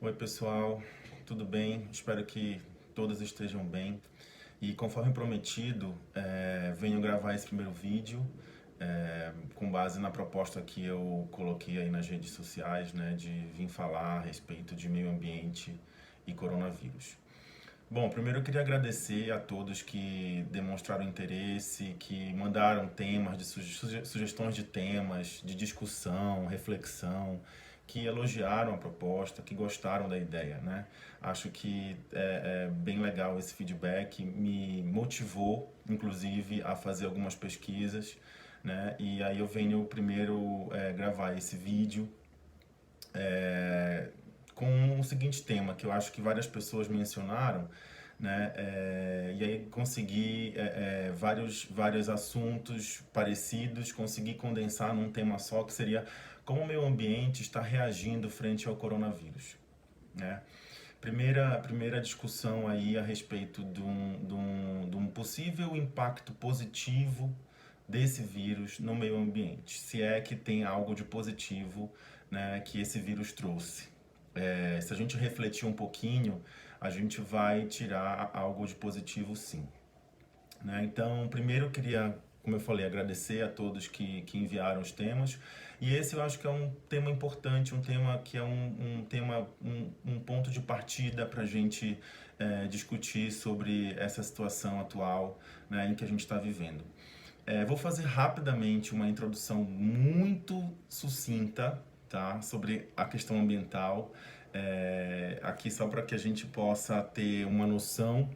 Oi, pessoal, tudo bem? Espero que todos estejam bem. E conforme prometido, venho gravar esse primeiro vídeo com base na proposta que eu coloquei aí nas redes sociais, né, de vir falar a respeito de meio ambiente e coronavírus. Bom, primeiro eu queria agradecer a todos que demonstraram interesse, que mandaram temas, sugestões de temas, de discussão, reflexão, que elogiaram a proposta, que gostaram da ideia, né? Acho que é bem legal esse feedback, me motivou, inclusive, a fazer algumas pesquisas, né? E aí eu venho primeiro gravar esse vídeo é, com o seguinte tema, que eu acho que várias pessoas mencionaram, né? E aí consegui vários assuntos parecidos, consegui condensar num tema só, que seria como o meio ambiente está reagindo frente ao coronavírus, né? Primeira discussão aí a respeito de um possível impacto positivo desse vírus no meio ambiente, se é que tem algo de positivo, né, que esse vírus trouxe. Se a gente refletir um pouquinho, a gente vai tirar algo de positivo, sim, né? Então, primeiro eu queria, como eu falei, agradecer a todos que enviaram os temas. E esse eu acho que é um tema importante, um tema que é um ponto de partida para a gente discutir sobre essa situação atual, né, em que a gente está vivendo. Vou fazer rapidamente uma introdução muito sucinta, tá, sobre a questão ambiental, aqui só para que a gente possa ter uma noção,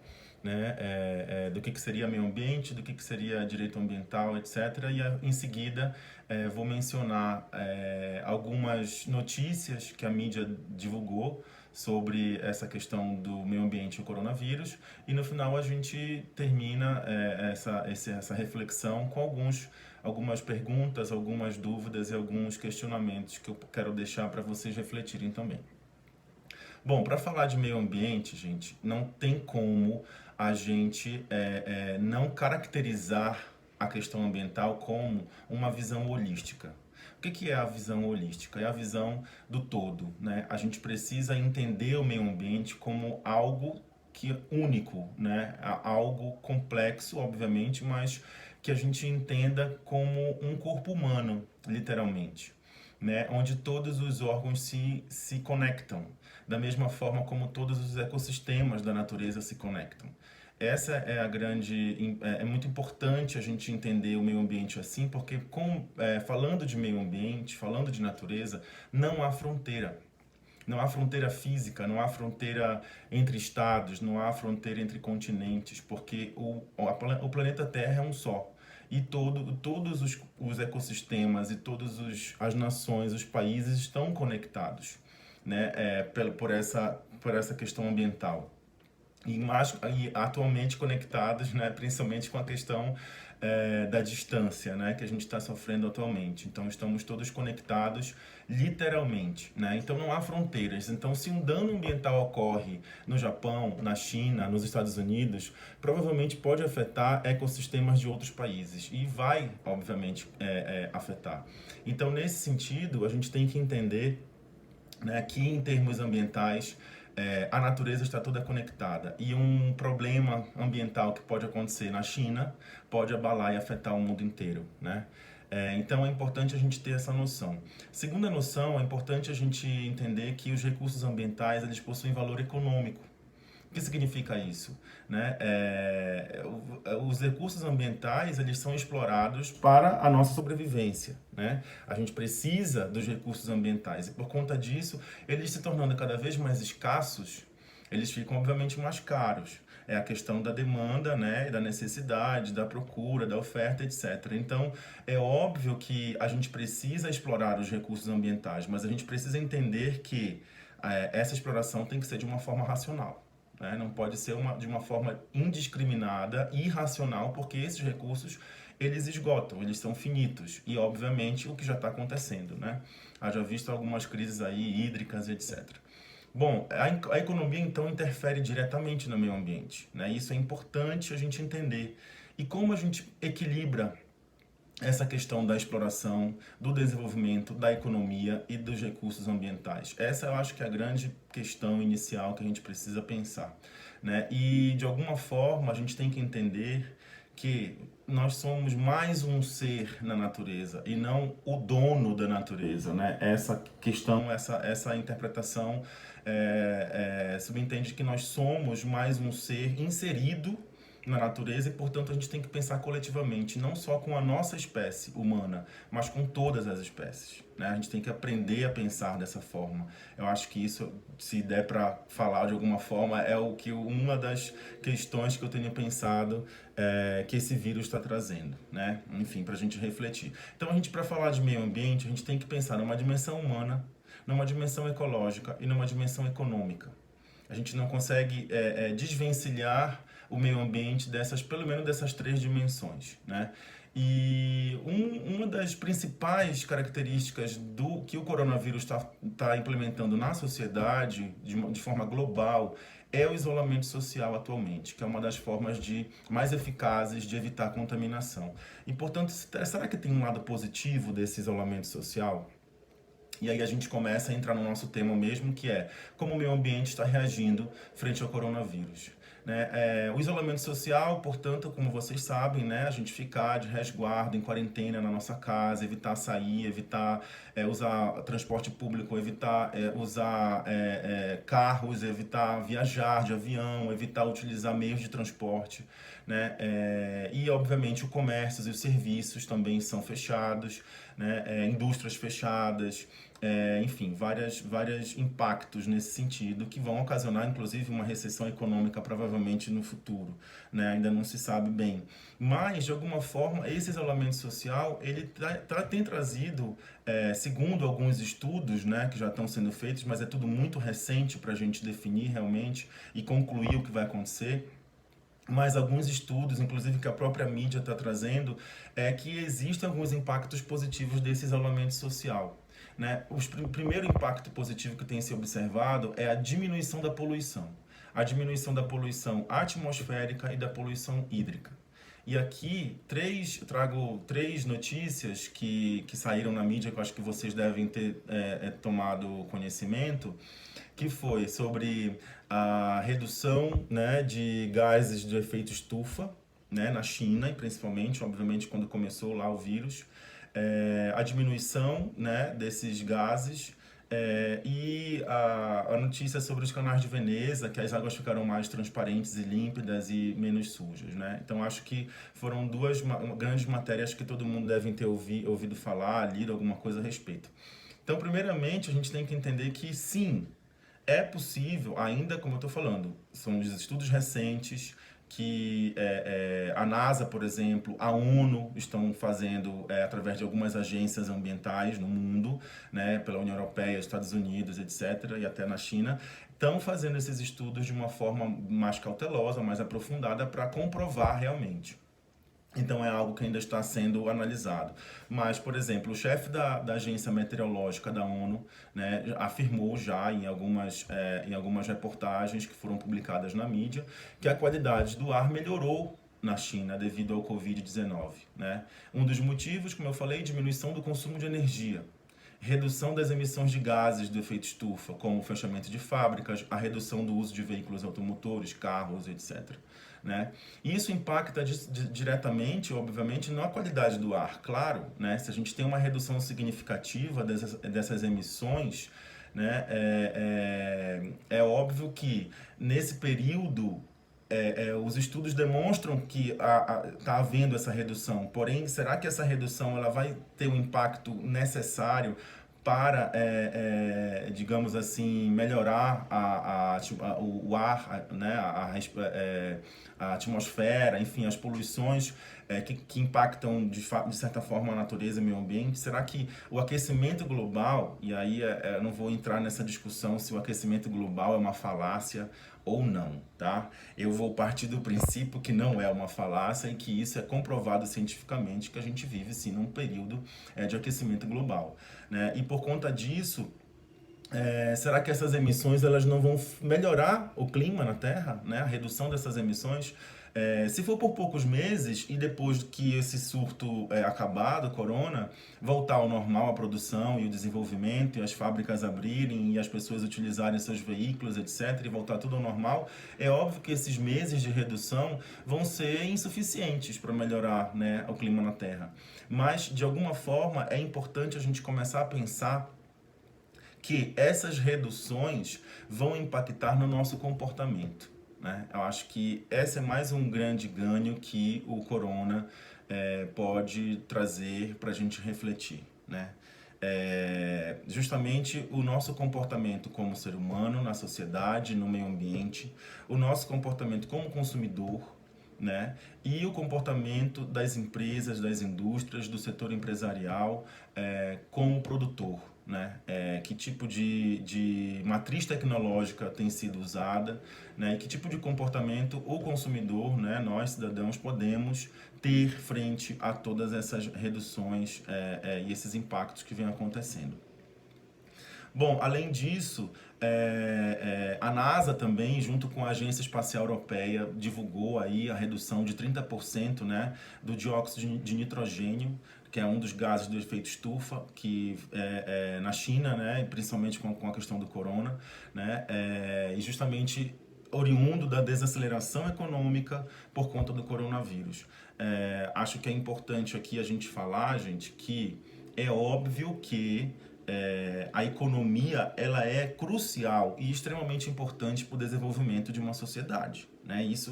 né, do que seria meio ambiente, do que seria direito ambiental, etc. E em seguida vou mencionar algumas notícias que a mídia divulgou sobre essa questão do meio ambiente e o coronavírus, e no final a gente termina essa reflexão com algumas perguntas, algumas dúvidas e alguns questionamentos que eu quero deixar para vocês refletirem também. Bom, para falar de meio ambiente, gente, não tem como a gente não caracterizar a questão ambiental como uma visão holística. O que é a visão holística? É a visão do todo, né? A gente precisa entender o meio ambiente como algo que é único, né? Algo complexo, obviamente, mas que a gente entenda como um corpo humano, literalmente, né? Onde todos os órgãos se conectam, da mesma forma como todos os ecossistemas da natureza se conectam. Essa é a grande. É muito importante a gente entender o meio ambiente assim, porque falando de meio ambiente, falando de natureza, não há fronteira. Não há fronteira física, não há fronteira entre estados, não há fronteira entre continentes, porque o planeta Terra é um só. E todos os ecossistemas e todas as nações, os países estão conectados, né, por essa questão ambiental e atualmente conectados, né, principalmente com a questão da distância, né, que a gente está sofrendo atualmente. Então estamos todos conectados literalmente, né? Então não há fronteiras. Então se um dano ambiental ocorre no Japão, na China, nos Estados Unidos, provavelmente pode afetar ecossistemas de outros países e vai, obviamente, afetar. Então nesse sentido a gente tem que entender, né, que em termos ambientais a natureza está toda conectada e um problema ambiental que pode acontecer na China pode abalar e afetar o mundo inteiro, né? Então é importante a gente ter essa noção. Segunda noção, é importante a gente entender que os recursos ambientais eles possuem valor econômico. O que significa isso? Né? Os recursos ambientais eles são explorados para a nossa sobrevivência. Né? A gente precisa dos recursos ambientais e por conta disso, eles se tornando cada vez mais escassos, eles ficam obviamente mais caros. É a questão da demanda, né, da necessidade, da procura, da oferta, etc. Então, é óbvio que a gente precisa explorar os recursos ambientais, mas a gente precisa entender que essa exploração tem que ser de uma forma racional, né? Não pode ser de uma forma indiscriminada, irracional, porque esses recursos eles esgotam, eles são finitos e obviamente o que já está acontecendo, né? Haja visto algumas crises aí hídricas, etc. Bom, a economia então interfere diretamente no meio ambiente, né? Isso é importante a gente entender. E como a gente equilibra essa questão da exploração, do desenvolvimento, da economia e dos recursos ambientais. Essa eu acho que é a grande questão inicial que a gente precisa pensar, né? E de alguma forma a gente tem que entender que nós somos mais um ser na natureza e não o dono da natureza, né? Essa questão, essa interpretação subentende que nós somos mais um ser inserido na natureza e, portanto, a gente tem que pensar coletivamente, não só com a nossa espécie humana, mas com todas as espécies, né? A gente tem que aprender a pensar dessa forma. Eu acho que isso, se der para falar de alguma forma, é o que uma das questões que eu tenho pensado que esse vírus está trazendo, né? Enfim, para a gente refletir. Então, para falar de meio ambiente, a gente tem que pensar numa dimensão humana, numa dimensão ecológica e numa dimensão econômica. A gente não consegue desvencilhar o meio ambiente pelo menos dessas três dimensões, né? E uma das principais características do que o coronavírus está implementando na sociedade de forma global é o isolamento social atualmente, que é uma das formas mais eficazes de evitar a contaminação. E, portanto, será que tem um lado positivo desse isolamento social? E aí a gente começa a entrar no nosso tema mesmo, que é como o meio ambiente está reagindo frente ao coronavírus. Né? O isolamento social, portanto, como vocês sabem, né, a gente ficar de resguardo, em quarentena na nossa casa, evitar sair, evitar usar transporte público, evitar usar carros, evitar viajar de avião, evitar utilizar meios de transporte. Né? E, obviamente, o comércio e os serviços também são fechados, né? Indústrias fechadas, enfim, vários impactos nesse sentido que vão ocasionar, inclusive, uma recessão econômica provavelmente no futuro, né? Ainda não se sabe bem. Mas, de alguma forma, esse isolamento social, ele tem trazido, segundo alguns estudos, né, que já estão sendo feitos, mas é tudo muito recente para a gente definir realmente e concluir o que vai acontecer. Mas alguns estudos, inclusive que a própria mídia está trazendo, é que existem alguns impactos positivos desse isolamento social. Né? O primeiro impacto positivo que tem se observado é a diminuição da poluição. A diminuição da poluição atmosférica e da poluição hídrica. E aqui trago três notícias que saíram na mídia, que eu acho que vocês devem ter tomado conhecimento, que foi sobre a redução, né, de gases de efeito estufa, né, na China, e principalmente, obviamente, quando começou lá o vírus, a diminuição, né, desses gases, e a notícia sobre os canais de Veneza, que as águas ficaram mais transparentes e límpidas e menos sujas, né? Então acho que foram duas grandes matérias que todo mundo deve ter ouvido falar, lido alguma coisa a respeito. Então, primeiramente, a gente tem que entender que sim, é possível, ainda como eu estou falando, são os estudos recentes que a NASA, por exemplo, a ONU estão fazendo através de algumas agências ambientais no mundo, né, pela União Europeia, Estados Unidos, etc., e até na China, estão fazendo esses estudos de uma forma mais cautelosa, mais aprofundada, para comprovar realmente. Então é algo que ainda está sendo analisado. Mas, por exemplo, o chefe da Agência Meteorológica da ONU, né, afirmou já em algumas reportagens que foram publicadas na mídia que a qualidade do ar melhorou na China devido ao Covid-19. Né? Um dos motivos, como eu falei, diminuição do consumo de energia. Redução das emissões de gases do efeito estufa, como o fechamento de fábricas, a redução do uso de veículos automotores, carros, etc. Né? Isso impacta diretamente, obviamente, na qualidade do ar. Claro, né? Se a gente tem uma redução significativa dessas emissões, né? É óbvio que nesse período os estudos demonstram que está havendo essa redução. Porém, será que essa redução ela vai ter o impacto necessário para, digamos assim, melhorar o ar, né, a atmosfera, enfim, as poluições que impactam de certa forma a natureza e o meio ambiente? Será que o aquecimento global, e aí eu não vou entrar nessa discussão se o aquecimento global é uma falácia ou não, tá? Eu vou partir do princípio que não é uma falácia e que isso é comprovado cientificamente, que a gente vive sim num período de aquecimento global, né? E por conta disso, será que essas emissões elas não vão melhorar o clima na Terra, né? A redução dessas emissões Se for por poucos meses e depois que esse surto acabar do corona, voltar ao normal a produção e o desenvolvimento e as fábricas abrirem e as pessoas utilizarem seus veículos, etc, e voltar tudo ao normal, é óbvio que esses meses de redução vão ser insuficientes para melhorar, né, o clima na Terra. Mas, de alguma forma, é importante a gente começar a pensar que essas reduções vão impactar no nosso comportamento, né? Eu acho que esse é mais um grande ganho que o corona pode trazer para a gente refletir, né? Justamente o nosso comportamento como ser humano, na sociedade, no meio ambiente, o nosso comportamento como consumidor, né? E o comportamento das empresas, das indústrias, do setor empresarial como produtor, né? Que tipo de matriz tecnológica tem sido usada, né? E que tipo de comportamento o consumidor, né? Nós cidadãos podemos ter frente a todas essas reduções e esses impactos que vêm acontecendo. Bom, além disso, a NASA também, junto com a Agência Espacial Europeia, divulgou aí a redução de 30%, né, do dióxido de nitrogênio, que é um dos gases do efeito estufa, que na China, né, principalmente com a questão do corona, né, e justamente oriundo da desaceleração econômica por conta do coronavírus. Acho que é importante aqui a gente falar, gente, que é óbvio que a economia ela é crucial e extremamente importante para o desenvolvimento de uma sociedade, né? Isso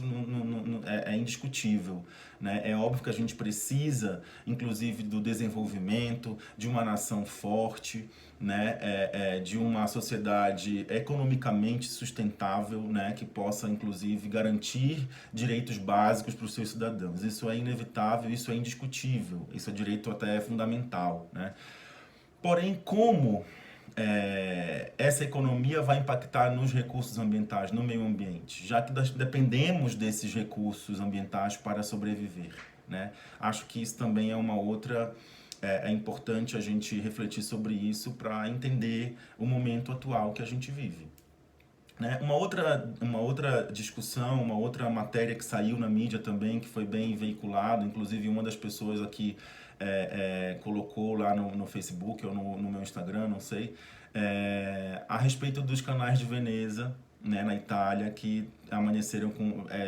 é indiscutível, né? É óbvio que a gente precisa, inclusive, do desenvolvimento de uma nação forte, né? De uma sociedade economicamente sustentável, né? Que possa, inclusive, garantir direitos básicos para os seus cidadãos. Isso é inevitável, isso é indiscutível, isso é direito até fundamental, né? Porém, como essa economia vai impactar nos recursos ambientais, no meio ambiente, já que nós dependemos desses recursos ambientais para sobreviver, né? Acho que isso também é uma outra. É importante a gente refletir sobre isso para entender o momento atual que a gente vive. Né? Uma outra discussão, uma outra matéria que saiu na mídia também, que foi bem veiculado, inclusive uma das pessoas aqui colocou lá no Facebook ou no meu Instagram, não sei, a respeito dos canais de Veneza, né, na Itália, que amanheceram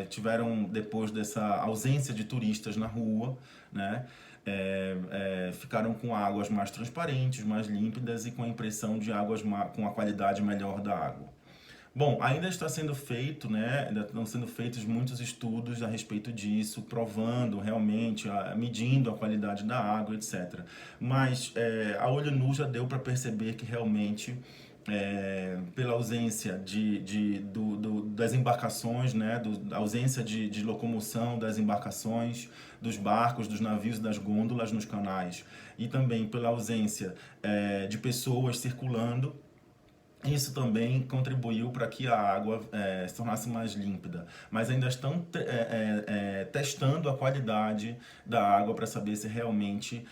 tiveram, depois dessa ausência de turistas na rua, né, ficaram com águas mais transparentes, mais límpidas e com a impressão de águas com a qualidade melhor da água. Bom, ainda está sendo feito, né? Ainda estão sendo feitos muitos estudos a respeito disso, provando realmente, medindo a qualidade da água, etc. Mas a olho nu já deu para perceber que realmente, pela ausência das embarcações, né? Da ausência de locomoção das embarcações, dos barcos, dos navios, das gôndolas nos canais, e também pela ausência de pessoas circulando, isso também contribuiu para que a água se tornasse mais límpida, mas ainda estão testando a qualidade da água para saber se realmente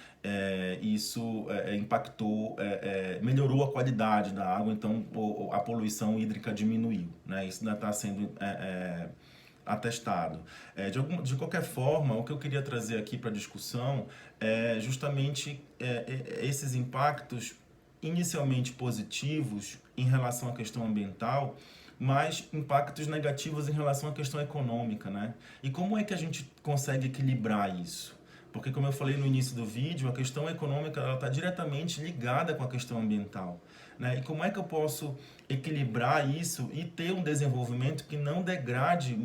isso impactou, melhorou a qualidade da água, então a poluição hídrica diminuiu, né? Isso ainda está sendo atestado. De qualquer forma, o que eu queria trazer aqui para a discussão é justamente esses impactos inicialmente positivos em relação à questão ambiental, mas impactos negativos em relação à questão econômica, né? E como é que a gente consegue equilibrar isso? Porque, como eu falei no início do vídeo, a questão econômica está diretamente ligada com a questão ambiental, né? E como é que eu posso equilibrar isso e ter um desenvolvimento que não degrade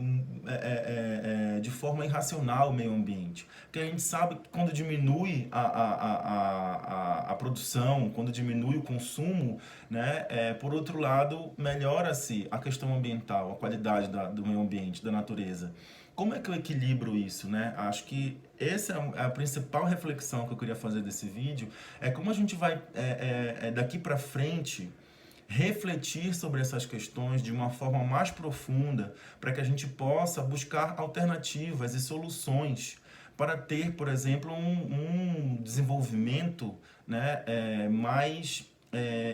de forma irracional o meio ambiente? Porque a gente sabe que quando diminui a produção, quando diminui o consumo, né, por outro lado, melhora-se a questão ambiental, a qualidade do meio ambiente, da natureza. Como é que eu equilibro isso, né? Acho que essa é a principal reflexão que eu queria fazer desse vídeo, é como a gente vai, daqui para frente, refletir sobre essas questões de uma forma mais profunda, para que a gente possa buscar alternativas e soluções para ter, por exemplo, um desenvolvimento, né, mais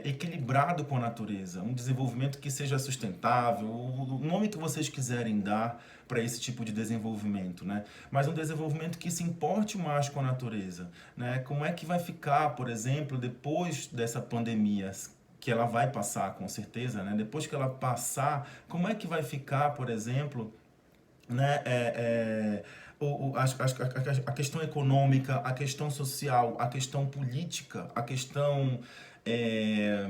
equilibrado com a natureza, um desenvolvimento que seja sustentável, o nome que vocês quiserem dar para esse tipo de desenvolvimento, né? Mas um desenvolvimento que se importe mais com a natureza, né? Como é que vai ficar, por exemplo, depois dessa pandemia, que ela vai passar com certeza, né? Depois que ela passar, como é que vai ficar, por exemplo, né? A questão econômica, a questão social, a questão política, a questão é,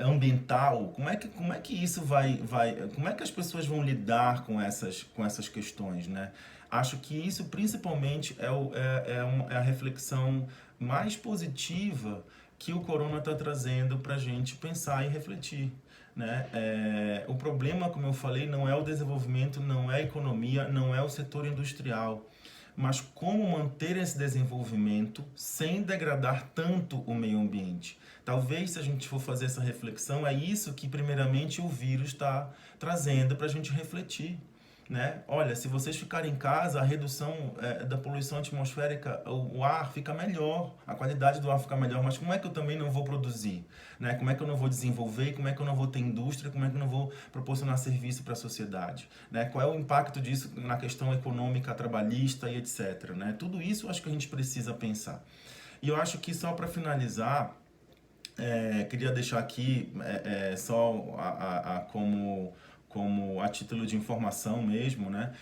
ambiental, como é que isso como é que as pessoas vão lidar com essas questões, né? Acho que isso principalmente é a reflexão mais positiva que o corona está trazendo para a gente pensar e refletir, né? O problema, como eu falei, não é o desenvolvimento, não é a economia, não é o setor industrial, mas como manter esse desenvolvimento sem degradar tanto o meio ambiente. Talvez, se a gente for fazer essa reflexão, é isso que, primeiramente, o vírus está trazendo para a gente refletir. Né? Olha, se vocês ficarem em casa, a redução da poluição atmosférica, o ar fica melhor, a qualidade do ar fica melhor, mas como é que eu também não vou produzir? Né? Como é que eu não vou desenvolver? Como é que eu não vou ter indústria? Como é que eu não vou proporcionar serviço para a sociedade? Né? Qual é o impacto disso na questão econômica, trabalhista e etc. Né? Tudo isso eu acho que a gente precisa pensar. E eu acho que só para finalizar, queria deixar aqui só como a título de informação mesmo, né?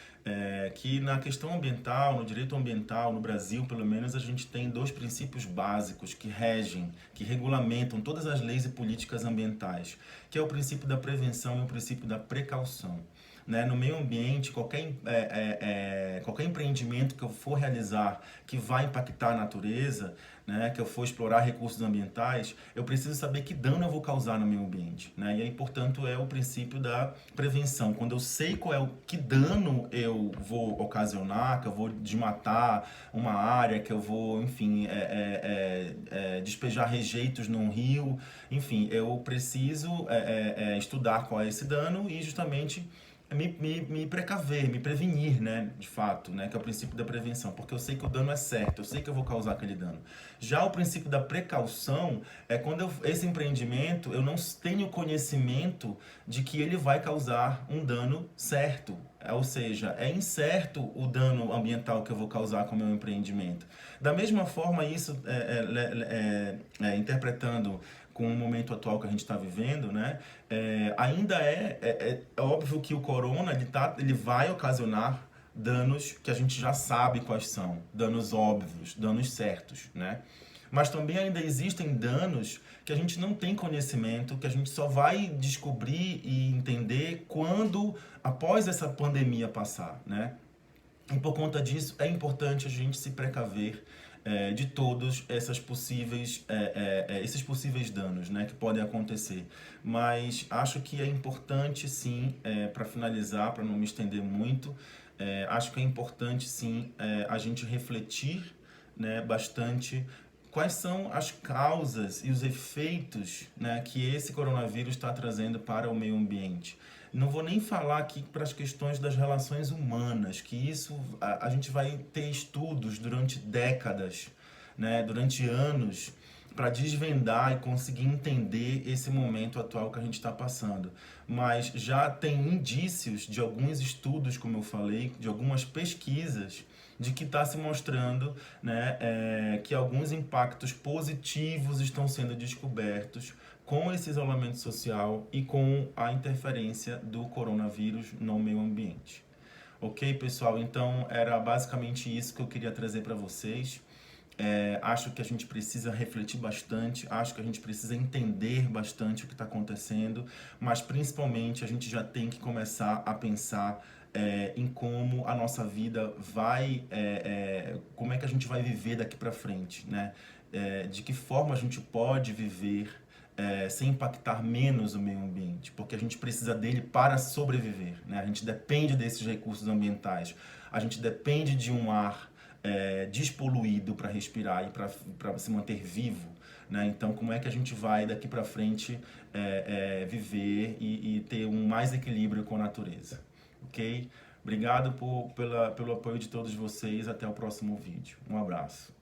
Que na questão ambiental, no direito ambiental, no Brasil, pelo menos, a gente tem dois princípios básicos que regem, que regulamentam todas as leis e políticas ambientais, que é o princípio da prevenção e o princípio da precaução. Né? No meio ambiente, qualquer empreendimento que eu for realizar que vai impactar a natureza, né? Que eu for explorar recursos ambientais, eu preciso saber que dano eu vou causar no meio ambiente. Né? E aí, portanto, é o princípio da prevenção. Quando eu sei que dano eu vou ocasionar, que eu vou desmatar uma área, que eu vou, enfim, despejar rejeitos num rio, enfim, eu preciso estudar qual é esse dano e justamente me precaver, me prevenir, né, de fato, né, que é o princípio da prevenção, porque eu sei que o dano é certo, eu sei que eu vou causar aquele dano. Já o princípio da precaução é quando esse empreendimento eu não tenho conhecimento de que ele vai causar um dano certo, ou seja, é incerto o dano ambiental que eu vou causar com o meu empreendimento. Da mesma forma, isso interpretando com o momento atual que a gente está vivendo, né? Ainda é óbvio que o corona ele vai ocasionar danos que a gente já sabe quais são, danos óbvios, danos certos, né? Mas também ainda existem danos que a gente não tem conhecimento, que a gente só vai descobrir e entender após essa pandemia passar, né? E por conta disso, é importante a gente se precaver de todos esses possíveis danos, né, que podem acontecer. Mas acho que é importante, sim, para finalizar, para não me estender muito, acho que é importante, sim, a gente refletir, né, bastante quais são as causas e os efeitos, né, que esse coronavírus está trazendo para o meio ambiente. Não vou nem falar aqui para as questões das relações humanas, que isso a gente vai ter estudos durante décadas, né, durante anos, para desvendar e conseguir entender esse momento atual que a gente está passando. Mas já tem indícios de alguns estudos, como eu falei, de algumas pesquisas, de que está se mostrando, né, que alguns impactos positivos estão sendo descobertos com esse isolamento social e com a interferência do coronavírus no meio ambiente. Ok, pessoal? Então era basicamente isso que eu queria trazer para vocês. Acho que a gente precisa refletir bastante, acho que a gente precisa entender bastante o que está acontecendo, mas principalmente a gente já tem que começar a pensar em como a nossa vida como é que a gente vai viver daqui para frente, né? De que forma a gente pode viver sem impactar menos o meio ambiente, porque a gente precisa dele para sobreviver, né? A gente depende desses recursos ambientais, a gente depende de um ar despoluído para respirar e para se manter vivo, né? Então, como é que a gente vai daqui para frente viver e ter um mais equilíbrio com a natureza, ok? Obrigado pelo apoio de todos vocês, até o próximo vídeo. Um abraço.